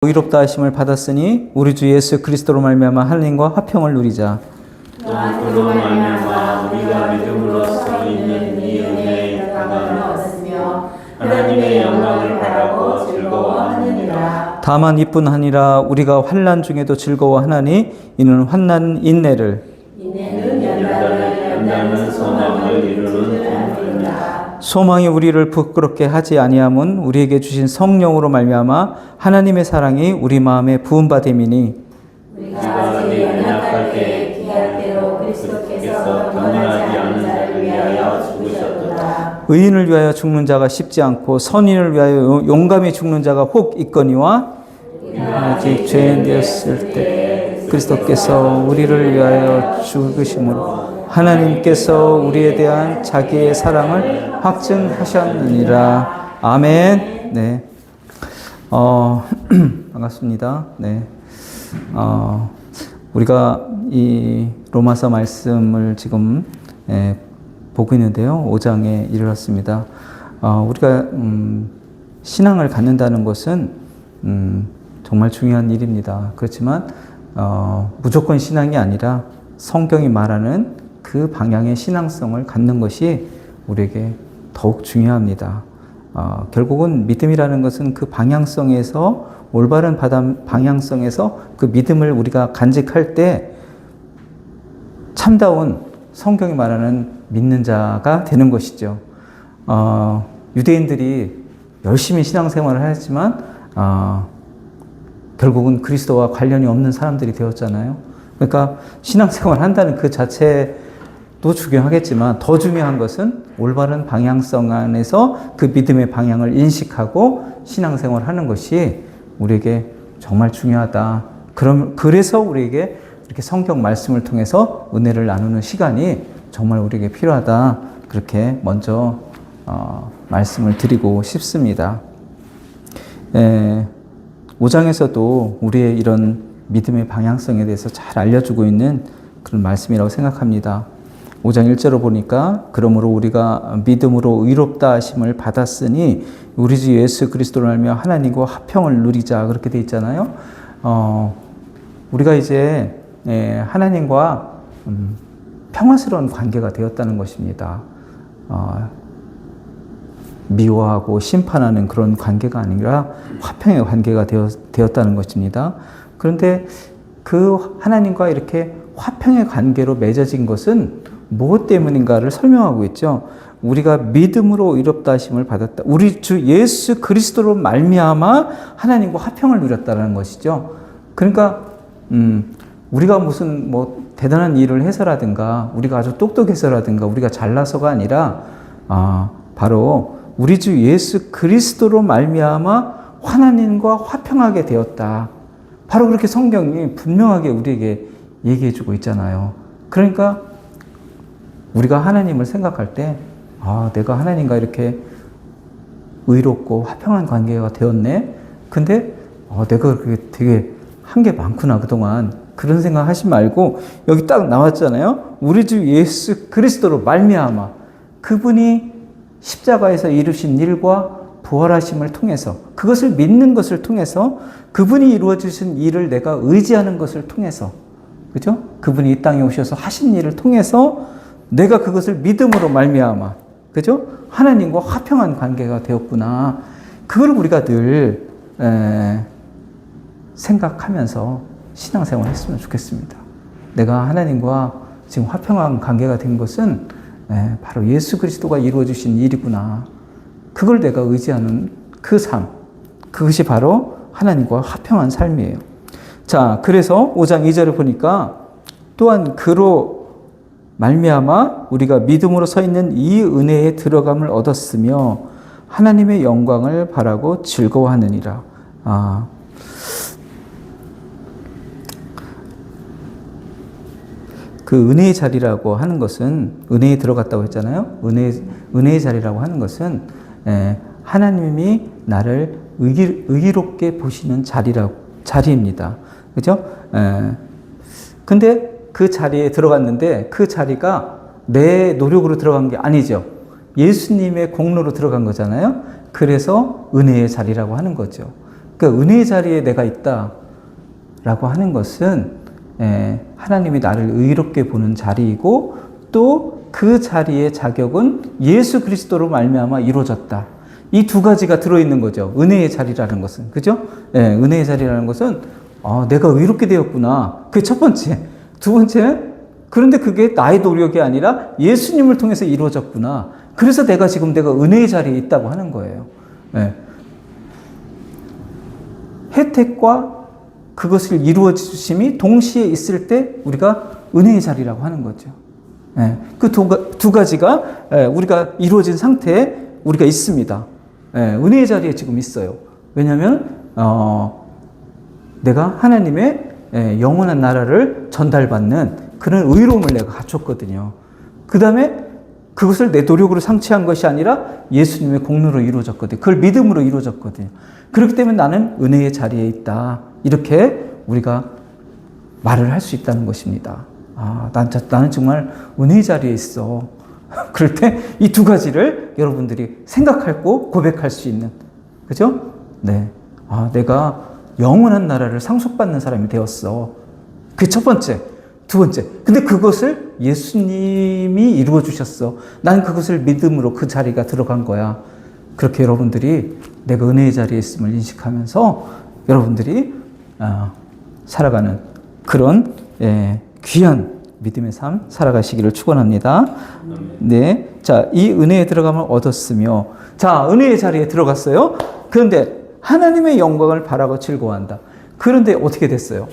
의롭다 하심을 받았으니 우리 주 예수 그리스도로 말미암아 하나님과 화평을 누리자. 또한 그로 말미암아 우리가 믿음으로써 있는 이 은혜의 평안을 얻으며 하나님의 영광을 바라고 즐거워하느니라. 다만 이뿐하니라 우리가 환난 중에도 즐거워하나니 이는 환난 인내를 연단은 소망을 이루는 동물이다. 소망이 우리를 부끄럽게 하지 아니함은 우리에게 주신 성령으로 말미암아 하나님의 사랑이 우리 마음에 부음받음이니 우리가 아직 연약할 때 귀할 때로 그리스도께서 변하지 않는 자를 위하여 죽으셨도다. 의인을 위하여 죽는 자가 쉽지 않고 선인을 위하여 용감히 죽는 자가 혹 있거니와 아직 죄인 되었을 때 그리스도께서 우리를 위하여 죽으심으로 하나님께서 우리에 대한 자기의 사랑을 확증하셨느니라. 아멘. 네. 반갑습니다. 네. 우리가 이 로마서 말씀을 지금 보고 있는데요. 5장에 이르렀습니다. 우리가 신앙을 갖는다는 것은 정말 중요한 일입니다. 그렇지만 무조건 신앙이 아니라 성경이 말하는 그 방향의 신앙성을 갖는 것이 우리에게 더욱 중요합니다. 결국은 믿음이라는 것은 그 방향성에서 올바른 방향성에서 그 믿음을 우리가 간직할 때 참다운 성경이 말하는 믿는 자가 되는 것이죠. 유대인들이 열심히 신앙생활을 하였지만 결국은 그리스도와 관련이 없는 사람들이 되었잖아요. 그러니까 신앙생활을 한다는 그 자체도 중요하겠지만 더 중요한 것은 올바른 방향성 안에서 그 믿음의 방향을 인식하고 신앙생활을 하는 것이 우리에게 정말 중요하다. 그래서 우리에게 이렇게 성경 말씀을 통해서 은혜를 나누는 시간이 정말 우리에게 필요하다. 그렇게 먼저 말씀을 드리고 싶습니다. 5장에서도 우리의 이런 믿음의 방향성에 대해서 잘 알려주고 있는 그런 말씀이라고 생각합니다. 5장 1절을 보니까 그러므로 우리가 믿음으로 의롭다 하심을 받았으니 우리 주 예수 그리스도를 알며 하나님과 화평을 누리자 그렇게 돼 있잖아요. 우리가 이제 하나님과 평화스러운 관계가 되었다는 것입니다. 미워하고 심판하는 그런 관계가 아니라 화평의 관계가 되었다는 것입니다. 그런데 그 하나님과 이렇게 화평의 관계로 맺어진 것은 무엇 때문인가를 설명하고 있죠. 우리가 믿음으로 의롭다 하심을 받았다. 우리 주 예수 그리스도로 말미암아 하나님과 화평을 누렸다는 것이죠. 그러니까 우리가 무슨 대단한 일을 해서라든가 우리가 아주 똑똑해서라든가 우리가 잘나서가 아니라 바로 우리 주 예수 그리스도로 말미암아 하나님과 화평하게 되었다. 바로 그렇게 성경이 분명하게 우리에게 얘기해주고 있잖아요. 그러니까 우리가 하나님을 생각할 때 내가 하나님과 이렇게 의롭고 화평한 관계가 되었네. 근데 내가 되게 한 게 많구나 그동안. 그런 생각 하지 말고 여기 딱 나왔잖아요. 우리 주 예수 그리스도로 말미암아 그분이 십자가에서 이루신 일과 부활하심을 통해서 그것을 믿는 것을 통해서 그분이 이루어 주신 일을 내가 의지하는 것을 통해서 그죠? 그분이 이 땅에 오셔서 하신 일을 통해서 내가 그것을 믿음으로 말미암아 그죠? 하나님과 화평한 관계가 되었구나. 그걸 우리가 늘 생각하면서 신앙생활을 했으면 좋겠습니다. 내가 하나님과 지금 화평한 관계가 된 것은 바로 예수 그리스도가 이루어 주신 일이구나. 그걸 내가 의지하는 그 삶, 그것이 바로 하나님과 화평한 삶이에요. 자, 그래서 5장 2절을 보니까 또한 그로 말미암아 우리가 믿음으로 서 있는 이 은혜에 들어감을 얻었으며 하나님의 영광을 바라고 즐거워하느니라. 그 은혜의 자리라고 하는 것은 은혜에 들어갔다고 했잖아요. 은혜의 자리라고 하는 것은 하나님이 나를 의롭게 보시는 자리입니다. 그죠? 근데 그 자리에 들어갔는데 그 자리가 내 노력으로 들어간 게 아니죠. 예수님의 공로로 들어간 거잖아요. 그래서 은혜의 자리라고 하는 거죠. 그러니까 은혜의 자리에 내가 있다라고 하는 것은 하나님이 나를 의롭게 보는 자리이고 또 그 자리의 자격은 예수 그리스도로 말미암아 이루어졌다. 이 두 가지가 들어있는 거죠. 은혜의 자리라는 것은. 그죠? 은혜의 자리라는 것은 내가 의롭게 되었구나. 그게 첫 번째. 두 번째는 그런데 그게 나의 노력이 아니라 예수님을 통해서 이루어졌구나. 그래서 내가 은혜의 자리에 있다고 하는 거예요. 혜택과 그것을 이루어 주심이 동시에 있을 때 우리가 은혜의 자리라고 하는 거죠. 그 두 가지가 우리가 이루어진 상태에 우리가 있습니다. 은혜의 자리에 지금 있어요. 왜냐하면 내가 하나님의 영원한 나라를 전달받는 그런 의로움을 내가 갖췄거든요. 그 다음에 그것을 내 노력으로 상취한 것이 아니라 예수님의 공로로 이루어졌거든요. 그걸 믿음으로 이루어졌거든요. 그렇기 때문에 나는 은혜의 자리에 있다. 이렇게 우리가 말을 할 수 있다는 것입니다. 나는 정말 은혜의 자리에 있어. 그럴 때 이 두 가지를 여러분들이 생각하고 고백할 수 있는, 그죠? 네. 내가 영원한 나라를 상속받는 사람이 되었어. 그 첫 번째. 두 번째. 근데 그것을 예수님이 이루어 주셨어. 난 그것을 믿음으로 그 자리가 들어간 거야. 그렇게 여러분들이 내가 은혜의 자리에 있음을 인식하면서 여러분들이 살아가는 그런 귀한 믿음의 삶 살아가시기를 축원합니다. 네, 자, 이 은혜에 들어가면 얻었으며, 자, 은혜의 자리에 들어갔어요. 그런데 하나님의 영광을 바라고 즐거워한다. 그런데 어떻게 됐어요?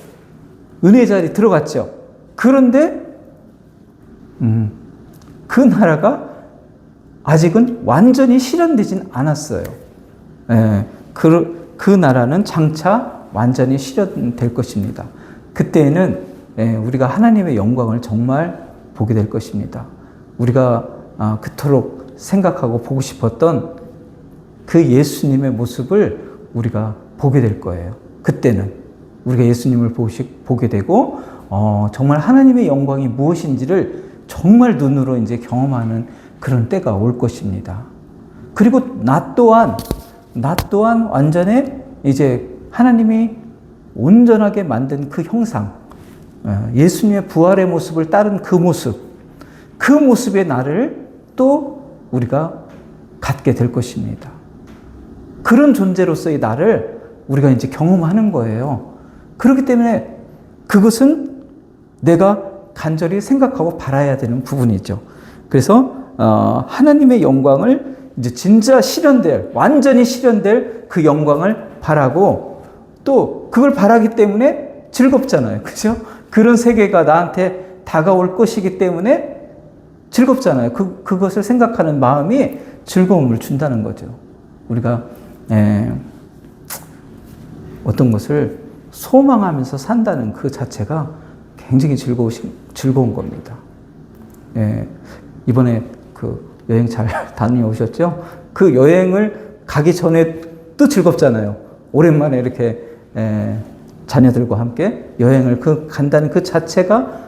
은혜의 자리에 들어갔죠. 그런데 그 나라가 아직은 완전히 실현되진 않았어요. 그 나라는 장차 완전히 실현될 것입니다. 그때는 우리가 하나님의 영광을 정말 보게 될 것입니다. 우리가 그토록 생각하고 보고 싶었던 그 예수님의 모습을 우리가 보게 될 거예요. 그때는 우리가 예수님을 보게 되고 정말 하나님의 영광이 무엇인지를 정말 눈으로 이제 경험하는 그런 때가 올 것입니다. 그리고 나 또한 완전히 이제 하나님이 온전하게 만든 그 형상, 예수님의 부활의 모습을 따른 그 모습의 나를 또 우리가 갖게 될 것입니다. 그런 존재로서의 나를 우리가 이제 경험하는 거예요. 그렇기 때문에 그것은 내가 간절히 생각하고 바라야 되는 부분이죠. 그래서 하나님의 영광을 이제 진짜 완전히 실현될 그 영광을 바라고 또 그걸 바라기 때문에 즐겁잖아요. 그죠? 그런 세계가 나한테 다가올 것이기 때문에 즐겁잖아요. 그것을 생각하는 마음이 즐거움을 준다는 거죠. 우리가 어떤 것을 소망하면서 산다는 그 자체가 굉장히 즐거운 겁니다. 이번에 그 여행 잘 다녀오셨죠? 그 여행을 가기 전에 또 즐겁잖아요. 오랜만에 이렇게 자녀들과 함께 여행을 간다는 그 자체가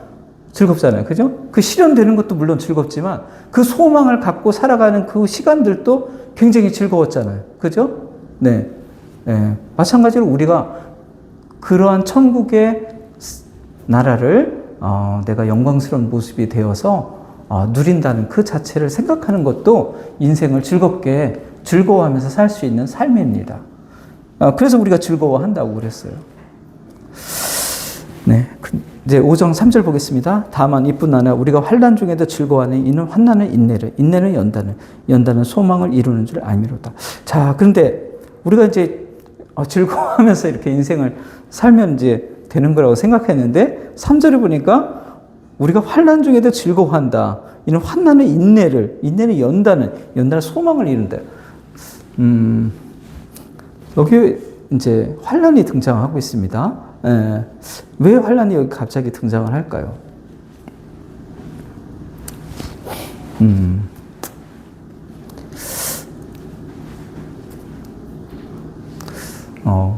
즐겁잖아요. 그죠? 그 실현되는 것도 물론 즐겁지만 그 소망을 갖고 살아가는 그 시간들도 굉장히 즐거웠잖아요. 그죠? 네. 마찬가지로 우리가 그러한 천국의 나라를 내가 영광스러운 모습이 되어서 누린다는 그 자체를 생각하는 것도 인생을 즐거워하면서 살 수 있는 삶입니다. 그래서 우리가 즐거워한다고 그랬어요. 네, 이제 5장 3절 보겠습니다. 다만 이뿐 아니라 우리가 환난 중에도 즐거워하니 이는 환난은 인내는 연단은 소망을 이루는 줄 알미로다. 자, 그런데 우리가 이제 즐거워하면서 이렇게 인생을 살면 이제 되는 거라고 생각했는데 3절에 보니까 우리가 환난 중에도 즐거워한다. 이는 환난은 인내는 연단은 소망을 이룬다. 여기 이제 환난이 등장하고 있습니다. 왜 환난이 여기 갑자기 등장을 할까요?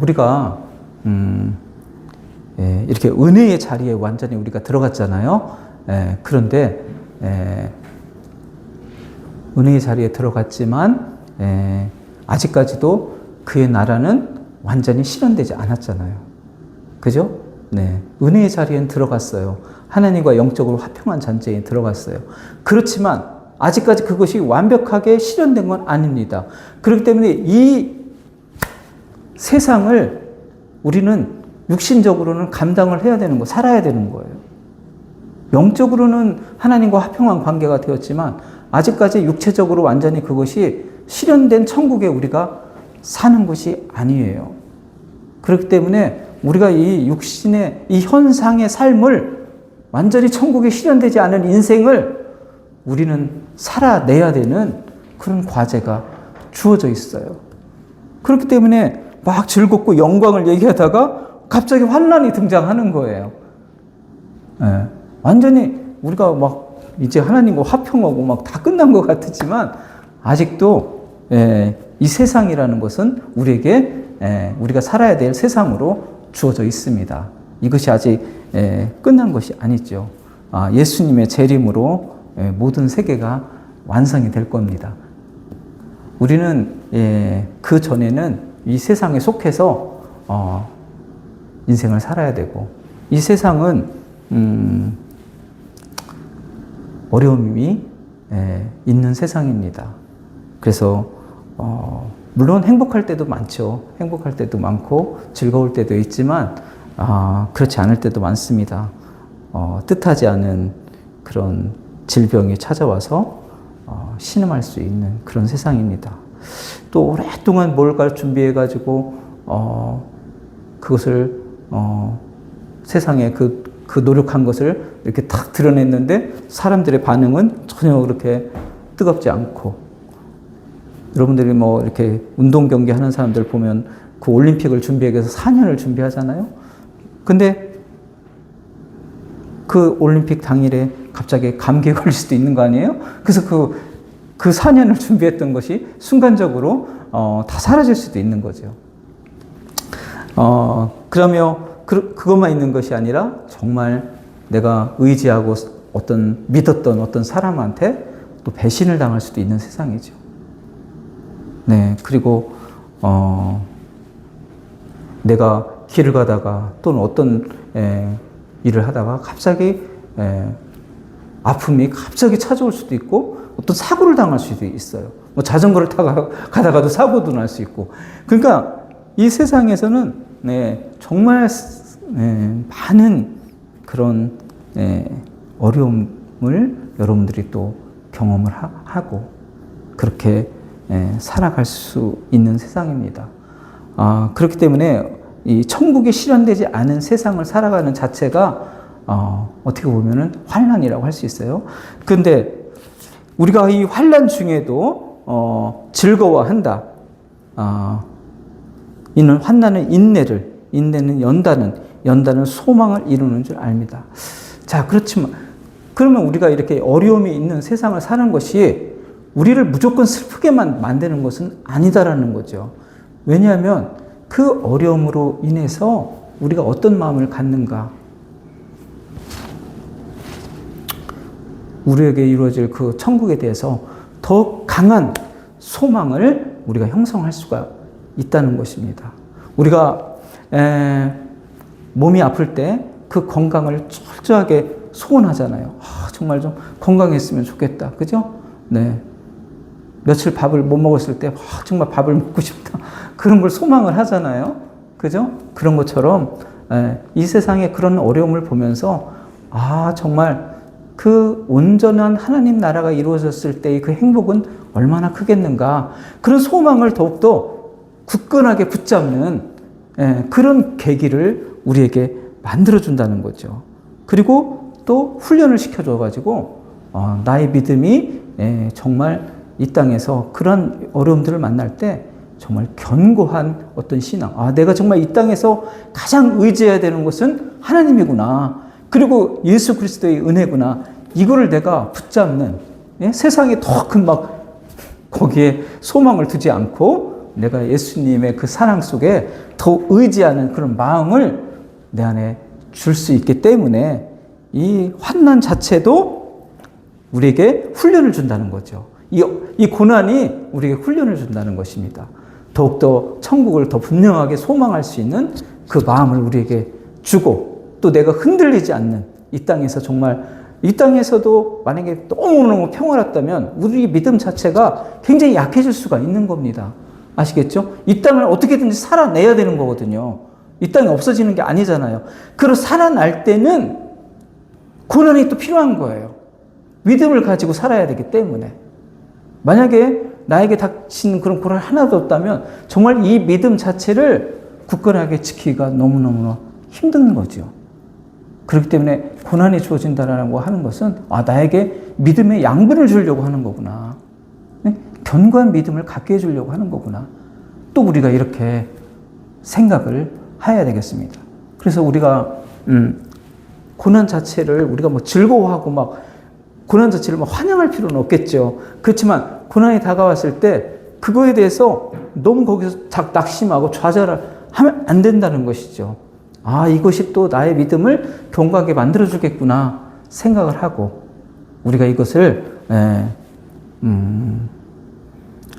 우리가 이렇게 은혜의 자리에 완전히 우리가 들어갔잖아요. 그런데 은혜의 자리에 들어갔지만 아직까지도 그의 나라는 완전히 실현되지 않았잖아요. 그죠? 네. 은혜의 자리엔 들어갔어요. 하나님과 영적으로 화평한 잔재에 들어갔어요. 그렇지만 아직까지 그것이 완벽하게 실현된 건 아닙니다. 그렇기 때문에 이 세상을 우리는 육신적으로는 감당을 해야 되는 거, 살아야 되는 거예요. 영적으로는 하나님과 화평한 관계가 되었지만 아직까지 육체적으로 완전히 그것이 실현된 천국에 우리가 사는 것이 아니에요. 그렇기 때문에 우리가 이 육신의 이 현상의 삶을 완전히 천국에 실현되지 않은 인생을 우리는 살아내야 되는 그런 과제가 주어져 있어요. 그렇기 때문에 막 즐겁고 영광을 얘기하다가 갑자기 환난이 등장하는 거예요. 네. 완전히 우리가 막 이제 하나님과 화평하고 막 다 끝난 것 같지만 아직도 이 세상이라는 것은 우리에게 우리가 살아야 될 세상으로 주어져 있습니다. 이것이 아직 끝난 것이 아니죠. 예수님의 재림으로 모든 세계가 완성이 될 겁니다. 우리는 그 전에는 이 세상에 속해서 인생을 살아야 되고 이 세상은 어려움이 있는 세상입니다. 그래서 물론 행복할 때도 많죠. 행복할 때도 많고 즐거울 때도 있지만 그렇지 않을 때도 많습니다. 뜻하지 않은 그런 질병이 찾아와서 신음할 수 있는 그런 세상입니다. 또 오랫동안 뭔가를 준비해가지고 그것을 세상에 그 노력한 것을 이렇게 탁 드러냈는데 사람들의 반응은 전혀 그렇게 뜨겁지 않고, 여러분들이 뭐 이렇게 운동 경기 하는 사람들 보면 그 올림픽을 준비하기 위해서 4년을 준비하잖아요. 근데 그 올림픽 당일에 갑자기 감기에 걸릴 수도 있는 거 아니에요? 그래서 그 4년을 준비했던 것이 순간적으로 다 사라질 수도 있는 거죠. 그러면 그것만 있는 것이 아니라 정말 내가 의지하고 믿었던 어떤 사람한테 또 배신을 당할 수도 있는 세상이죠. 네, 그리고 내가 길을 가다가 또는 어떤 일을 하다가 갑자기 아픔이 갑자기 찾아올 수도 있고 어떤 사고를 당할 수도 있어요. 뭐 자전거를 타고 가다가도 사고도 날 수 있고. 그러니까 이 세상에서는 정말 많은 그런 어려움을 여러분들이 또 경험을 하고 그렇게 살아갈 수 있는 세상입니다. 그렇기 때문에 이 천국이 실현되지 않은 세상을 살아가는 자체가 어떻게 보면은 환난이라고 할 수 있어요. 그런데 우리가 이 환난 중에도 즐거워한다. 이는 환난은 인내는 연단은 소망을 이루는 줄 압니다. 자, 그렇지만 그러면 우리가 이렇게 어려움이 있는 세상을 사는 것이 우리를 무조건 슬프게만 만드는 것은 아니다라는 거죠. 왜냐하면 그 어려움으로 인해서 우리가 어떤 마음을 갖는가, 우리에게 이루어질 그 천국에 대해서 더 강한 소망을 우리가 형성할 수가 있다는 것입니다. 우리가 몸이 아플 때 그 건강을 철저하게 소원하잖아요. 정말 좀 건강했으면 좋겠다. 그죠? 네. 며칠 밥을 못 먹었을 때 정말 밥을 먹고 싶다. 그런 걸 소망을 하잖아요. 그죠? 그런 것처럼 이 세상에 그런 어려움을 보면서 정말 그 온전한 하나님 나라가 이루어졌을 때의 그 행복은 얼마나 크겠는가. 그런 소망을 더욱더 굳건하게 붙잡는 그런 계기를 우리에게 만들어준다는 거죠. 그리고 또 훈련을 시켜줘가지고 나의 믿음이 정말 이 땅에서 그런 어려움들을 만날 때 정말 견고한 어떤 신앙. 내가 정말 이 땅에서 가장 의지해야 되는 것은 하나님이구나. 그리고 예수 그리스도의 은혜구나. 이거를 내가 붙잡는, 세상에 더 큰 거기에 소망을 두지 않고 내가 예수님의 그 사랑 속에 더 의지하는 그런 마음을 내 안에 줄 수 있기 때문에 이 환난 자체도 우리에게 훈련을 준다는 거죠. 이 고난이 우리에게 훈련을 준다는 것입니다. 더욱더 천국을 더 분명하게 소망할 수 있는 그 마음을 우리에게 주고, 또 내가 흔들리지 않는 이 땅에서 정말, 이 땅에서도 만약에 너무너무 평화롭다면 우리 믿음 자체가 굉장히 약해질 수가 있는 겁니다. 아시겠죠? 이 땅을 어떻게든지 살아내야 되는 거거든요. 이 땅이 없어지는 게 아니잖아요. 그리고 살아날 때는 고난이 또 필요한 거예요. 믿음을 가지고 살아야 되기 때문에. 만약에 나에게 닥친 그런 고난 하나도 없다면 정말 이 믿음 자체를 굳건하게 지키기가 너무너무 힘든 거죠. 그렇기 때문에 고난이 주어진다라고 하는 것은 나에게 믿음의 양분을 주려고 하는 거구나. 견고한 믿음을 갖게 해주려고 하는 거구나. 또 우리가 이렇게 생각을 해야 되겠습니다. 그래서 우리가 고난 자체를 우리가 뭐 즐거워하고 막 고난 자체를 막 환영할 필요는 없겠죠. 그렇지만 고난이 다가왔을 때 그거에 대해서 너무 거기서 낙심하고 좌절하면 안 된다는 것이죠. 이것이 또 나의 믿음을 견고하게 만들어주겠구나 생각을 하고 우리가 이것을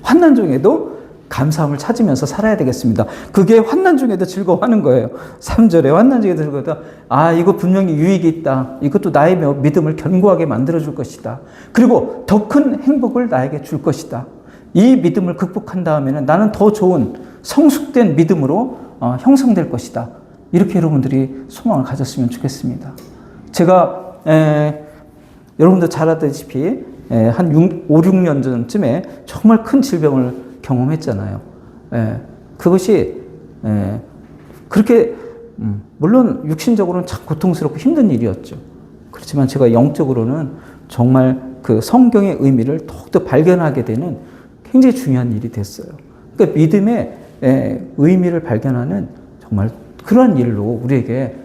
환난 중에도 감사함을 찾으면서 살아야 되겠습니다. 그게 환난 중에도 즐거워하는 거예요. 3절에 환난 중에도 즐거워하다. 이거 분명히 유익이 있다. 이것도 나의 믿음을 견고하게 만들어줄 것이다. 그리고 더 큰 행복을 나에게 줄 것이다. 이 믿음을 극복한 다음에는 나는 더 좋은 성숙된 믿음으로 형성될 것이다. 이렇게 여러분들이 소망을 가졌으면 좋겠습니다. 제가 여러분도 잘 아다시피 한 5, 6년 전쯤에 정말 큰 질병을 경험했잖아요. 그것이 그렇게 물론 육신적으로는 참 고통스럽고 힘든 일이었죠. 그렇지만 제가 영적으로는 정말 그 성경의 의미를 더욱더 발견하게 되는 굉장히 중요한 일이 됐어요. 그러니까 믿음의 의미를 발견하는 정말 그러한 일로 우리에게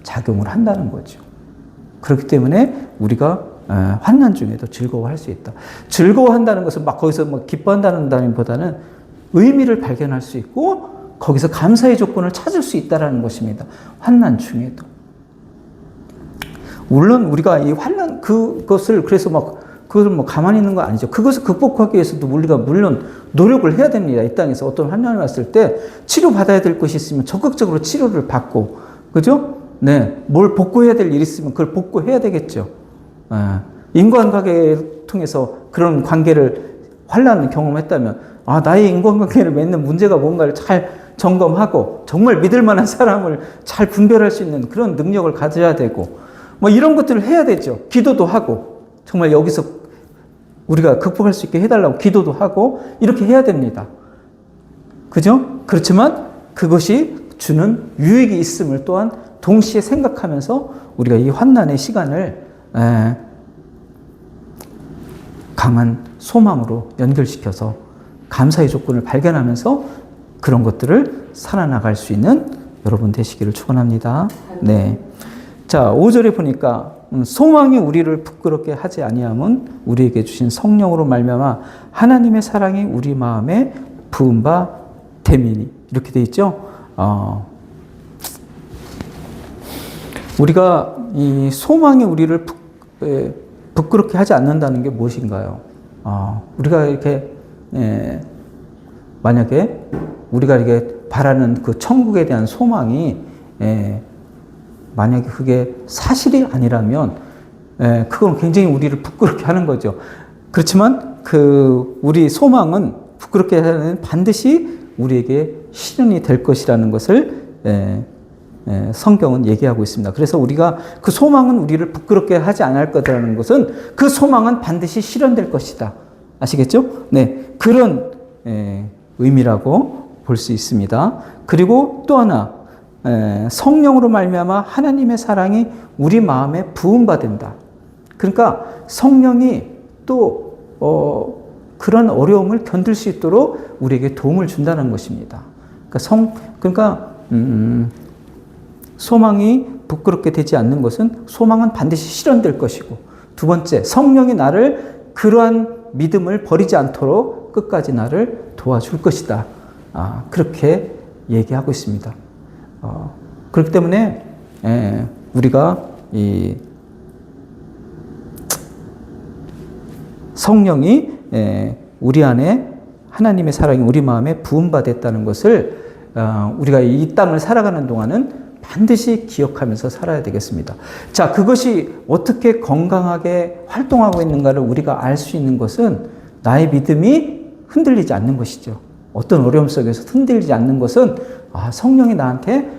작용을 한다는 거죠. 그렇기 때문에 우리가 환난 중에도 즐거워할 수 있다. 즐거워한다는 것은 막 거기서 뭐 기뻐한다는 보다는 의미를 발견할 수 있고 거기서 감사의 조건을 찾을 수 있다는 것입니다. 환난 중에도. 물론 우리가 이 환난 그것을 그래서 그것을 가만히 있는 거 아니죠. 그것을 극복하기 위해서도 우리가 물론 노력을 해야 됩니다. 이 땅에서 어떤 환난이 왔을 때 치료받아야 될 것이 있으면 적극적으로 치료를 받고, 그죠? 네. 뭘 복구해야 될 일이 있으면 그걸 복구해야 되겠죠. 인간관계를 통해서 그런 관계를 환난을 경험했다면 나의 인간관계를 맺는 문제가 뭔가를 잘 점검하고 정말 믿을 만한 사람을 잘 분별할 수 있는 그런 능력을 가져야 되고 이런 것들을 해야 되죠. 기도도 하고 정말 여기서 우리가 극복할 수 있게 해달라고 기도도 하고 이렇게 해야 됩니다. 그죠? 그렇지만 그것이 주는 유익이 있음을 또한 동시에 생각하면서 우리가 이 환난의 시간을 강한 소망으로 연결시켜서 감사의 조건을 발견하면서 그런 것들을 살아나갈 수 있는 여러분 되시기를 축원합니다. 네. 자, 5절에 보니까 소망이 우리를 부끄럽게 하지 아니함은 우리에게 주신 성령으로 말미암아 하나님의 사랑이 우리 마음에 부은 바 됨이니 이렇게 돼 있죠. 우리가 이 소망이 우리를 부끄럽게 하지 않는다는 게 무엇인가요? 우리가 이렇게 만약에 우리가 이렇게 바라는 그 천국에 대한 소망이 만약에 그게 사실이 아니라면 그건 굉장히 우리를 부끄럽게 하는 거죠. 그렇지만 우리 소망은 부끄럽게 하는 반드시 우리에게 실현이 될 것이라는 것을 성경은 얘기하고 있습니다. 그래서 우리가 그 소망은 우리를 부끄럽게 하지 않을 거라는 것은 그 소망은 반드시 실현될 것이다. 아시겠죠? 네, 그런 의미라고 볼 수 있습니다. 그리고 또 하나 성령으로 말미암아 하나님의 사랑이 우리 마음에 부은 바 된다. 그러니까 성령이 또 그런 어려움을 견딜 수 있도록 우리에게 도움을 준다는 것입니다. 그러니까 소망이 부끄럽게 되지 않는 것은 소망은 반드시 실현될 것이고, 두 번째, 성령이 나를 그러한 믿음을 버리지 않도록 끝까지 나를 도와줄 것이다. 그렇게 얘기하고 있습니다. 그렇기 때문에 우리가 이 성령이 우리 안에 하나님의 사랑이 우리 마음에 부음받았다는 것을 우리가 이 땅을 살아가는 동안은 반드시 기억하면서 살아야 되겠습니다. 자, 그것이 어떻게 건강하게 활동하고 있는가를 우리가 알 수 있는 것은 나의 믿음이 흔들리지 않는 것이죠. 어떤 어려움 속에서 흔들리지 않는 것은 성령이 나한테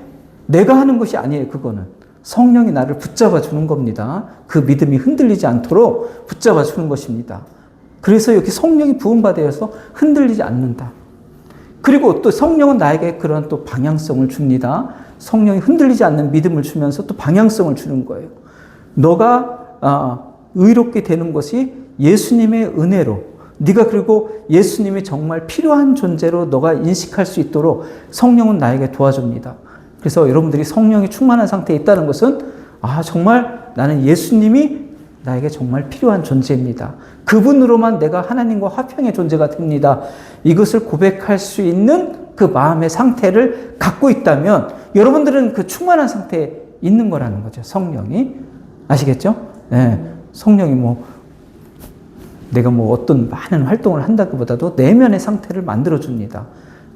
내가 하는 것이 아니에요. 그거는 성령이 나를 붙잡아 주는 겁니다. 그 믿음이 흔들리지 않도록 붙잡아 주는 것입니다. 그래서 이렇게 성령이 부음받아서 흔들리지 않는다. 그리고 또 성령은 나에게 그런 또 방향성을 줍니다. 성령이 흔들리지 않는 믿음을 주면서 또 방향성을 주는 거예요. 너가 의롭게 되는 것이 예수님의 은혜로, 네가 그리고 예수님이 정말 필요한 존재로 너가 인식할 수 있도록 성령은 나에게 도와줍니다. 그래서 여러분들이 성령이 충만한 상태에 있다는 것은 정말 나는 예수님이 나에게 정말 필요한 존재입니다. 그분으로만 내가 하나님과 화평의 존재가 됩니다. 이것을 고백할 수 있는 그 마음의 상태를 갖고 있다면 여러분들은 그 충만한 상태에 있는 거라는 거죠. 성령이. 아시겠죠? 네. 성령이 내가 어떤 많은 활동을 한다기보다도 내면의 상태를 만들어줍니다.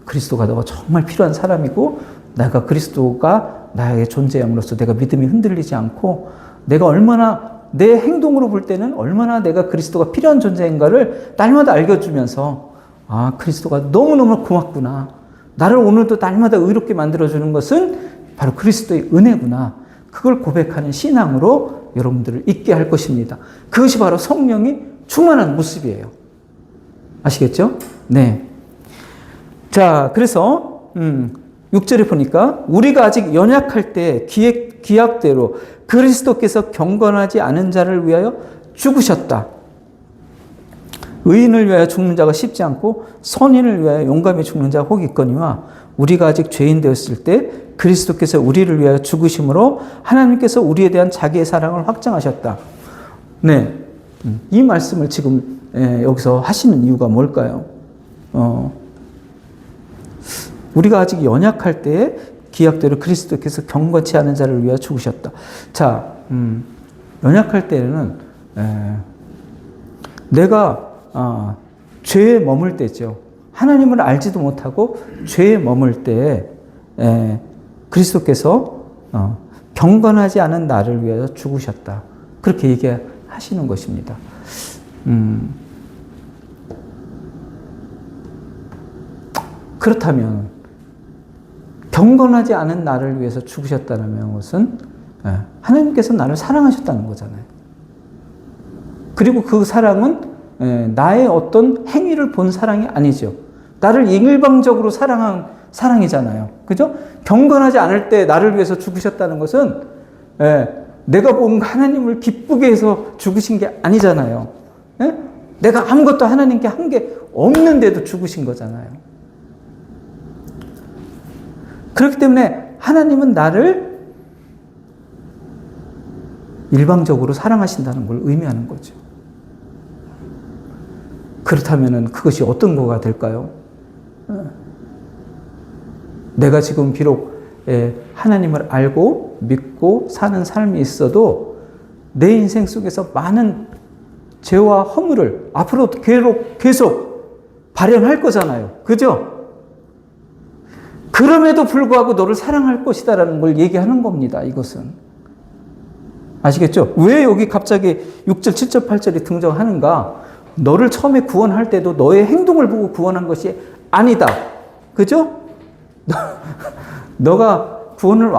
그리스도가 너가 정말 필요한 사람이고 내가 그리스도가 나의 존재함으로써 내가 믿음이 흔들리지 않고 내가 얼마나 내 행동으로 볼 때는 얼마나 내가 그리스도가 필요한 존재인가를 날마다 알려주면서 그리스도가 너무너무 고맙구나. 나를 오늘도 날마다 의롭게 만들어주는 것은 바로 그리스도의 은혜구나. 그걸 고백하는 신앙으로 여러분들을 있게 할 것입니다. 그것이 바로 성령이 충만한 모습이에요. 아시겠죠? 네. 자, 그래서 6절에 보니까 우리가 아직 연약할 때 기약대로 그리스도께서 경건하지 않은 자를 위하여 죽으셨다. 의인을 위하여 죽는 자가 쉽지 않고 선인을 위하여 용감히 죽는 자가 혹 있거니와 우리가 아직 죄인 되었을 때 그리스도께서 우리를 위하여 죽으심으로 하나님께서 우리에 대한 자기의 사랑을 확증하셨다. 네, 이 말씀을 지금 여기서 하시는 이유가 뭘까요? 우리가 아직 연약할 때에 기약대로 그리스도께서 경건치 않은 자를 위하여 죽으셨다. 자, 연약할 때는 내가 죄에 머물 때죠. 하나님을 알지도 못하고 죄에 머물 때 그리스도께서 경건하지 않은 나를 위하여 죽으셨다. 그렇게 얘기하시는 것입니다. 그렇다면 경건하지 않은 나를 위해서 죽으셨다는 것은 하나님께서 나를 사랑하셨다는 거잖아요. 그리고 그 사랑은 나의 어떤 행위를 본 사랑이 아니죠. 나를 일방적으로 사랑한 사랑이잖아요. 그죠? 경건하지 않을 때 나를 위해서 죽으셨다는 것은 내가 뭔가 하나님을 기쁘게 해서 죽으신 게 아니잖아요. 내가 아무것도 하나님께 한 게 없는데도 죽으신 거잖아요. 그렇기 때문에 하나님은 나를 일방적으로 사랑하신다는 걸 의미하는 거죠. 그렇다면 그것이 어떤 거가 될까요? 내가 지금 비록 하나님을 알고 믿고 사는 삶이 있어도 내 인생 속에서 많은 죄와 허물을 앞으로 계속 발현할 거잖아요. 그죠? 그럼에도 불구하고 너를 사랑할 것이다라는 걸 얘기하는 겁니다. 이것은. 아시겠죠? 왜 여기 갑자기 6절, 7절, 8절이 등장하는가? 너를 처음에 구원할 때도 너의 행동을 보고 구원한 것이 아니다. 그죠? 너가 구원을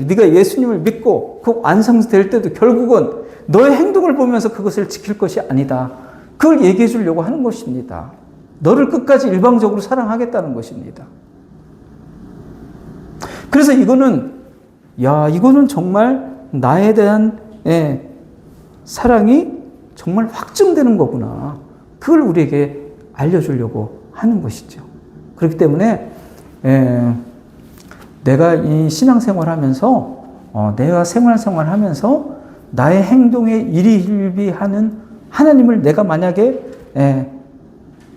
네가 예수님을 믿고 그 완성될 때도 결국은 너의 행동을 보면서 그것을 지킬 것이 아니다. 그걸 얘기해 주려고 하는 것입니다. 너를 끝까지 일방적으로 사랑하겠다는 것입니다. 그래서 이거는 정말 나에 대한 사랑이 정말 확증되는 거구나. 그걸 우리에게 알려주려고 하는 것이죠. 그렇기 때문에 내가 이 신앙생활하면서 내가 생활하면서 나의 행동에 일희일비하는 하나님을 내가 만약에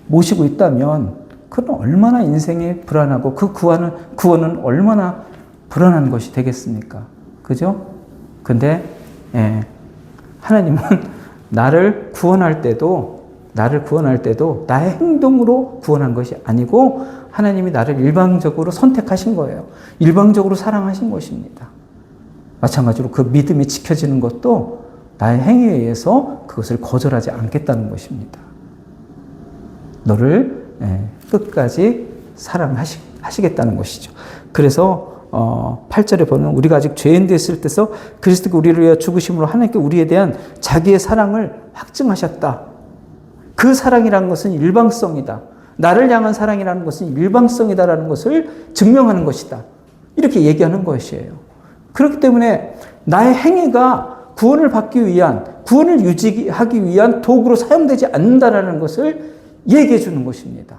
모시고 있다면 그건 얼마나 인생이 불안하고 그 구원은 얼마나 불안한 것이 되겠습니까? 그죠? 근데 하나님은 나를 구원할 때도 나를 구원할 때도 나의 행동으로 구원한 것이 아니고 하나님이 나를 일방적으로 선택하신 거예요. 일방적으로 사랑하신 것입니다. 마찬가지로 그 믿음이 지켜지는 것도 나의 행위에 의해서 그것을 거절하지 않겠다는 것입니다. 너를 끝까지 사랑하시겠다는 것이죠. 그래서 8절에 보면 우리가 아직 죄인 됐을 때서 그리스도가 우리를 위하여 죽으심으로 하나님께 우리에 대한 자기의 사랑을 확증하셨다. 그 사랑이라는 것은 일방성이다. 나를 향한 사랑이라는 것은 일방성이다라는 것을 증명하는 것이다. 이렇게 얘기하는 것이에요. 그렇기 때문에 나의 행위가 구원을 받기 위한, 구원을 유지하기 위한 도구로 사용되지 않는다라는 것을 얘기해 주는 것입니다.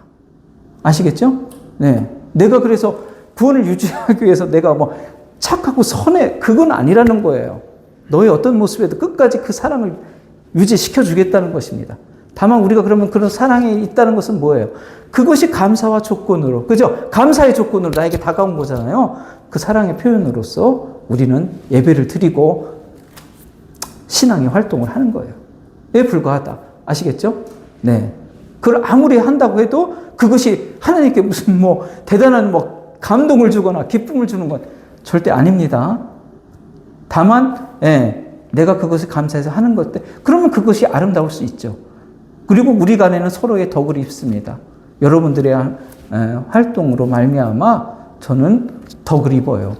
아시겠죠? 네. 내가 그래서 구원을 유지하기 위해서 내가 뭐 착하고 선해, 그건 아니라는 거예요. 너의 어떤 모습에도 끝까지 그 사랑을 유지시켜 주겠다는 것입니다. 다만 우리가 그러면 그런 사랑이 있다는 것은 뭐예요? 그것이 감사와 조건으로, 그죠? 감사의 조건으로 나에게 다가온 거잖아요. 그 사랑의 표현으로서 우리는 예배를 드리고 신앙의 활동을 하는 거예요. 에 불과하다. 아시겠죠? 네. 그걸 아무리 한다고 해도 그것이 하나님께 무슨 뭐 대단한 뭐 감동을 주거나 기쁨을 주는 건 절대 아닙니다. 다만, 내가 그것을 감사해서 하는 것 때, 그러면 그것이 아름다울 수 있죠. 그리고 우리 간에는 서로의 덕을 입습니다. 여러분들의 활동으로 말미암아 저는 덕을 입어요.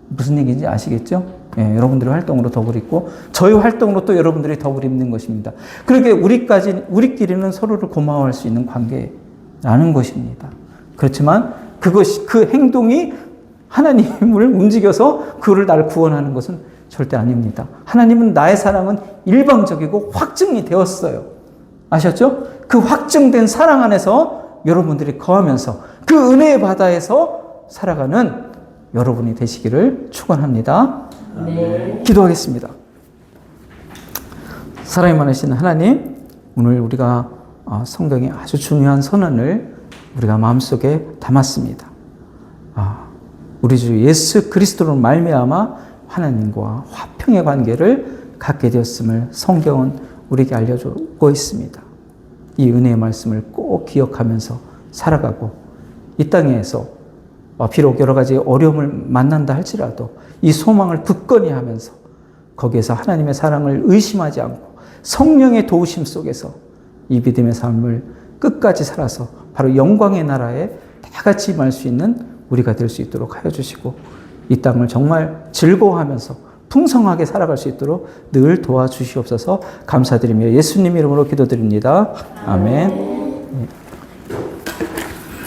무슨 얘기인지 아시겠죠? 여러분들의 활동으로 덕을 입고 저의 활동으로 또 여러분들이 덕을 입는 것입니다. 그렇게 우리끼리는 서로를 고마워할 수 있는 관계라는 것입니다. 그렇지만 그것이 그 행동이 하나님을 움직여서 그를 나를 구원하는 것은 절대 아닙니다. 하나님은 나의 사랑은 일방적이고 확증이 되었어요. 아셨죠? 그 확증된 사랑 안에서 여러분들이 거하면서 그 은혜의 바다에서 살아가는 여러분이 되시기를 축원합니다. 네. 기도하겠습니다. 사랑이 많으신 하나님, 오늘 우리가 성경의 아주 중요한 선언을 우리가 마음속에 담았습니다. 우리 주 예수 그리스도로 말미암아 하나님과 화평의 관계를 갖게 되었음을 성경은 우리에게 알려주고 있습니다. 이 은혜의 말씀을 꼭 기억하면서 살아가고 이 땅에서 비록 여러 가지 어려움을 만난다 할지라도 이 소망을 굳건히 하면서 거기에서 하나님의 사랑을 의심하지 않고 성령의 도우심 속에서 이 믿음의 삶을 끝까지 살아서 바로 영광의 나라에 다 같이 임할 수 있는 우리가 될 수 있도록 하여 주시고 이 땅을 정말 즐거워하면서 풍성하게 살아갈 수 있도록 늘 도와주시옵소서. 감사드리며 예수님 이름으로 기도드립니다. 아멘.